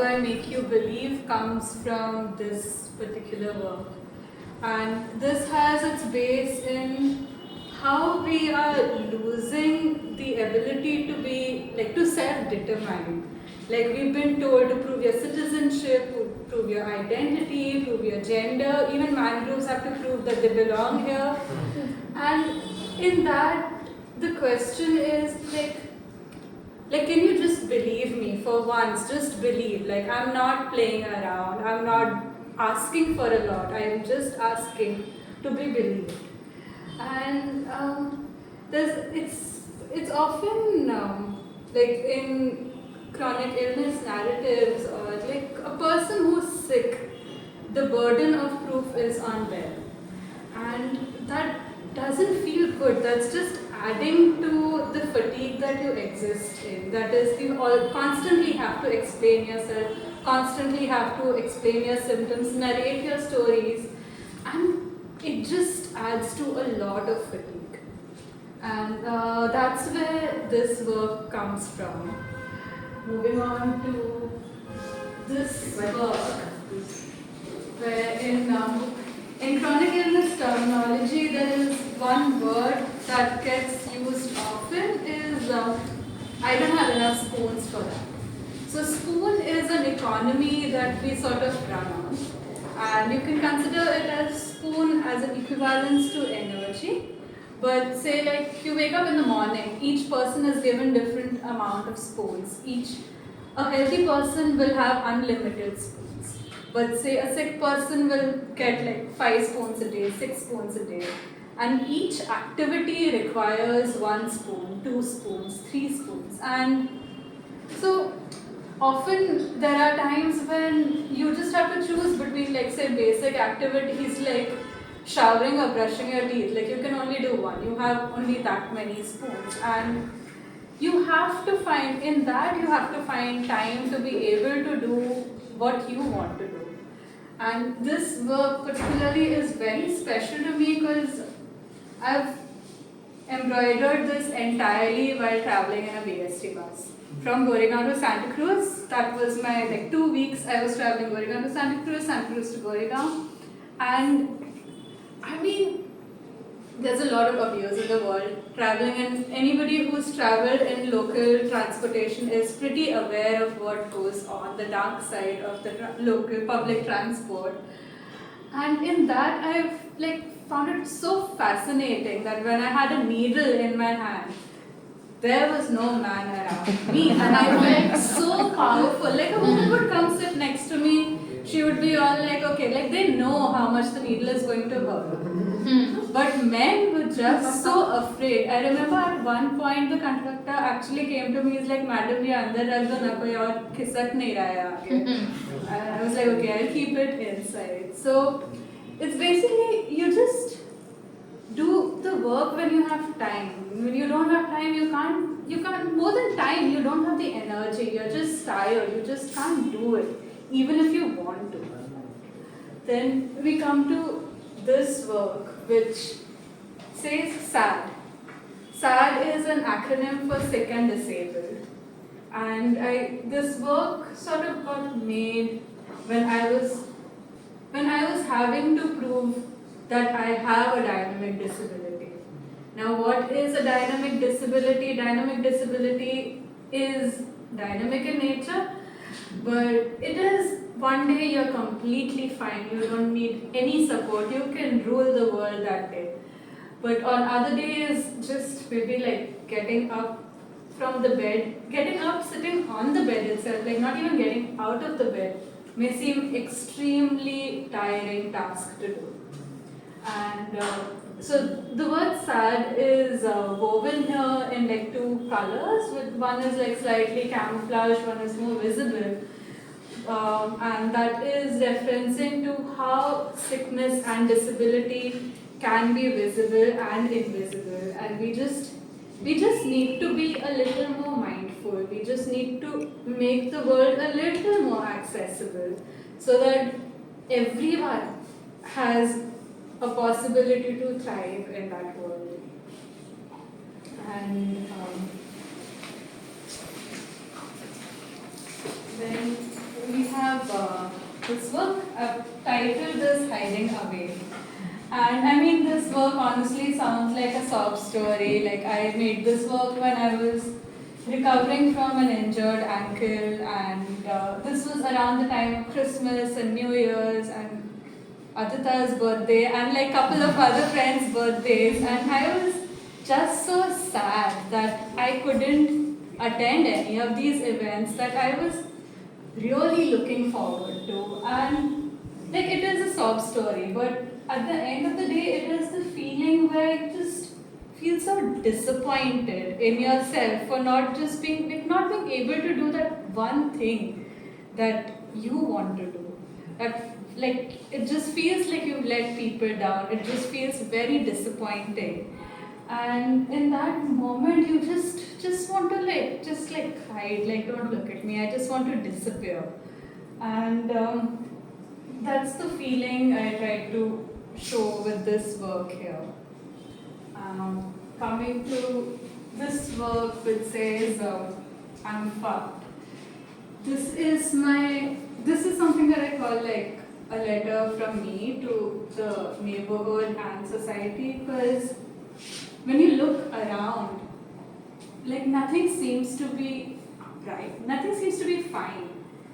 I Make You Believe comes from this particular work. And this has its base in how we are losing the ability to be, to self-determine. Like we've been told to prove your citizenship, to prove your identity, prove your gender. Even man groups have to prove that they belong here. And in that, the question is can you just believe me for once? Just believe. Like, I'm not playing around. I'm not asking for a lot. I'm just asking to be believed. And it's often like in chronic illness narratives, or like a person who's sick, the burden of proof is on them, and that doesn't feel good. That's just adding to the fatigue that you exist in. That is, you all constantly have to explain yourself, constantly have to explain your symptoms, narrate your stories, and it just adds to a lot of fatigue. And that's where this work comes from. Moving on to this work, where in chronic illness terminology, there is one word that gets used often is I don't have enough spoons for that. So spoon is an economy that we sort of run on, and you can consider it as spoon as an equivalence to energy. But say like you wake up in the morning, each person is given different amount of spoons. A healthy person will have unlimited spoons. But say a sick person will get like 5 spoons a day, 6 spoons a day. And each activity requires 1 spoon, 2 spoons, 3 spoons. And so often there are times when you just have to choose between, like, say, basic activities like showering or brushing your teeth. Like, you can only do one. You have only that many spoons. And you have to find, in that, you have to find time to be able to do what you want to do. And this work particularly is very special to me because I've embroidered this entirely while traveling in a BST bus. From Goregaon to Santa Cruz, that was my, like, 2 weeks I was traveling Goregaon to Santa Cruz to Goregaon. And I mean, there's a lot of abuse in the world traveling, and anybody who's traveled in local transportation is pretty aware of what goes on the dark side of the local public transport. And in that, I've found it so fascinating that when I had a needle in my hand, there was no man around me, and I felt so powerful. Like, a woman would come sit next to me, she would be all like, okay, like they know how much the needle is going to hurt. But men were just so afraid. I remember at one point the conductor actually came to me, he's like, madam, ye andar rakh do na, koi aur khisak nahi raha hai aage. And I was like, okay, I'll keep it inside. So it's basically, you just do the work when you have time. When you don't have time, you can't, more than time, you don't have the energy, you're just tired, you just can't do it, even if you want to. Then we come to this work, which says SAD. SAD is an acronym for sick and disabled. And this work sort of got made when I was having to prove that I have a dynamic disability. Now, what is a dynamic disability? Dynamic disability is dynamic in nature, but it is one day you're completely fine, you don't need any support, you can rule the world that day. But on other days, just maybe like getting up from the bed, getting up, sitting on the bed itself, like not even getting out of the bed, may seem extremely tiring task to do. And so the word sad is woven here in like 2 colors. One is like slightly camouflage, one is more visible. And that is referencing to how sickness and disability can be visible and invisible. And we just need to be a little more mindful. We just need to make the world a little more accessible so that everyone has a possibility to thrive in that world. And then this work. I've titled this Hiding Away. And I mean, this work honestly sounds like a sob story. Like, I made this work when I was recovering from an injured ankle, and this was around the time of Christmas and New Year's and Adita's birthday and like couple of other friends' birthdays, and I was just so sad that I couldn't attend any of these events that I was really looking forward to. And like, it is a sob story, but at the end of the day, it is the feeling where you just feel so disappointed in yourself for not just being like not being able to do that one thing that you want to do. That like it just feels like you've let people down. It just feels very disappointing. And in that moment, you just want to like hide, like don't look at me. I just want to disappear. And that's the feeling I try to show with this work here. Coming to this work which says I'm fucked. This is something that I call like a letter from me to the neighborhood and society, because when you look around, like nothing seems to be right, nothing seems to be fine.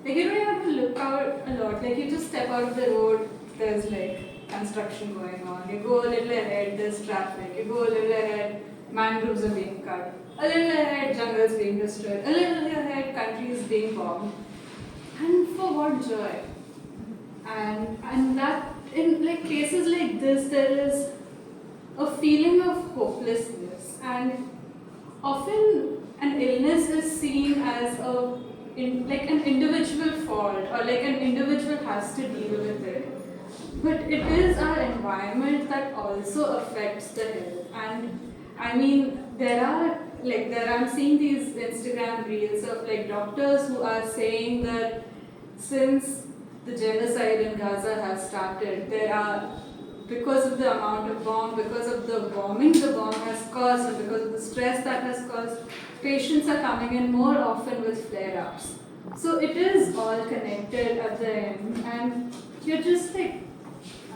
Like you don't even have to look out a lot. Like you just step out of the road, there's like construction going on. You go a little ahead, there's traffic. You go a little ahead, mangroves are being cut. A little ahead, jungles being destroyed. A little ahead, countries being bombed. And for what joy? And that in like cases like this, there is a feeling of hopelessness, and often an illness is seen as like an individual fault, or like an individual has to deal with it. But it is our environment that also affects the health. And I mean, I'm seeing these Instagram reels of like doctors who are saying that since the genocide in Gaza has started, because of the amount of bomb, because of the bombing the bomb has caused, and because of the stress that has caused, patients are coming in more often with flare-ups. So it is all connected at the end, and you're just like,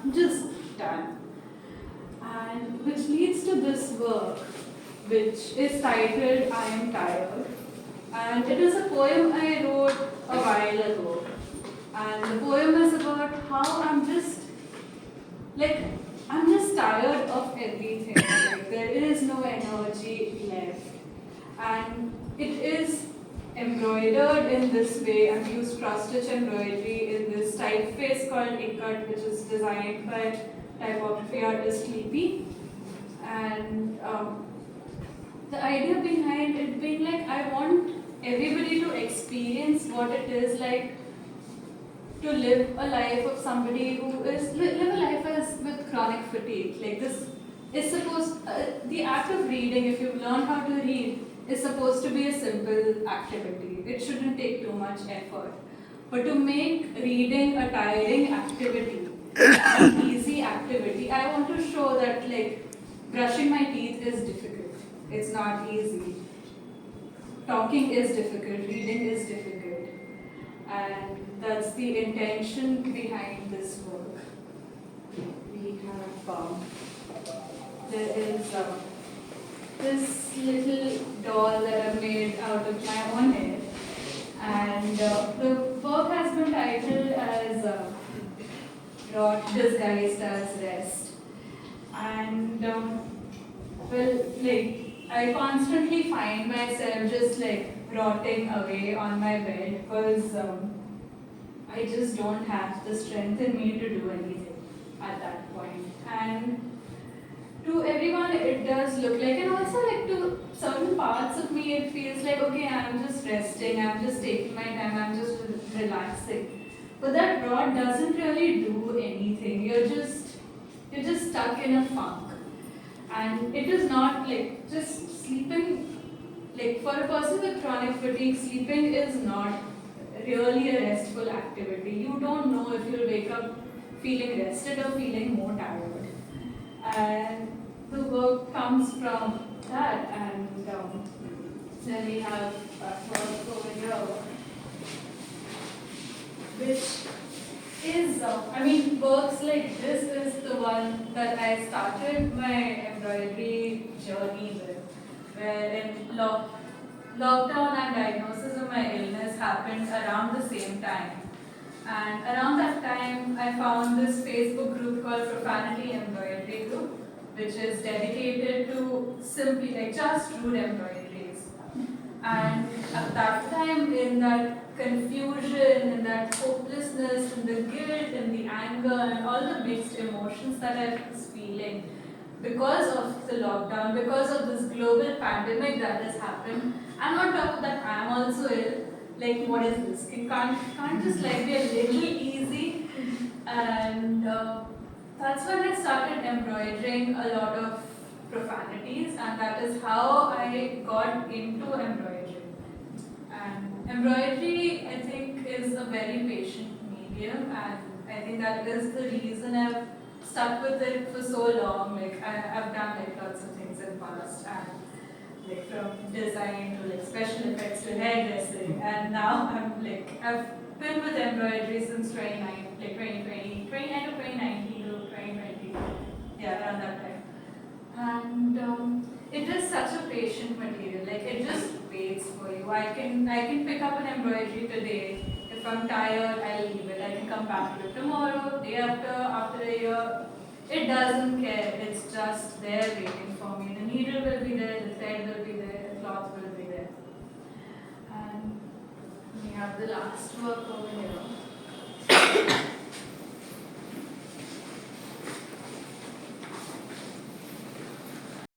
I'm just done. And which leads to this work, which is titled I Am Tired. And it is a poem I wrote a while ago. And the poem is about how I'm just tired of everything. Like there is no energy left. And it is embroidered in this way. I've used cross-stitch embroidery in this typeface called Ikat, which is designed by typography artist Lipi. And the idea behind it being like, I want everybody to experience what it is like to live a life of somebody who is live a life as with chronic fatigue. Like this is supposed the act of reading, if you've learned how to read, is supposed to be a simple activity. It shouldn't take too much effort. But to make reading a tiring activity, an easy activity, I want to show that like brushing my teeth is difficult. It's not easy. Talking is difficult, reading is difficult. And that's the intention behind this work. We have, there is this little doll that I've made out of my own hair. And the work has been titled as Rot Disguised as Rest. And well, like, I constantly find myself just like rotting away on my bed because I just don't have the strength in me to do anything at that point. And to everyone it does look like, and also like to certain parts of me it feels like, okay, I'm just resting, I'm just taking my time, I'm just relaxing. But that rot doesn't really do anything. You're just stuck in a funk. And it is not like just sleeping, like for a person with chronic fatigue, sleeping is not really a restful activity. You don't know if you'll wake up feeling rested or feeling more tired. And the work comes from that. And then we have work over here. which is, works like this is the one that I started my embroidery journey with, where in lockdown and diagnosis of my illness happened around the same time. And around that time, I found this Facebook group called Profanity Embroidery Group, which is dedicated to simply like just rude embroideries. And at that time, in that confusion, in that hopelessness, in the guilt, in the anger, and all the mixed emotions that I was feeling because of the lockdown, because of this global pandemic that has happened, and on top of that, I am also ill. Like, what is this? It can't just like be a little easy. And that's when I started embroidering a lot of profanities, and that is how I got into embroidery. And embroidery, I think, is a very patient medium, and I think that is the reason I've stuck with it for so long. Like I've done like lots of things in the past, and like from design to like special effects to hairdressing, and now I've been with embroidery since 2019 to 2020, yeah, around that time. And it is such a patient material. Like it just waits for you. I can pick up an embroidery today. If I'm tired, I'll leave it. I can come back to it tomorrow, day after a year. It doesn't care. It's just there waiting for me. The needle will be there, the thread will be there, the cloth will be there. And we have the last work of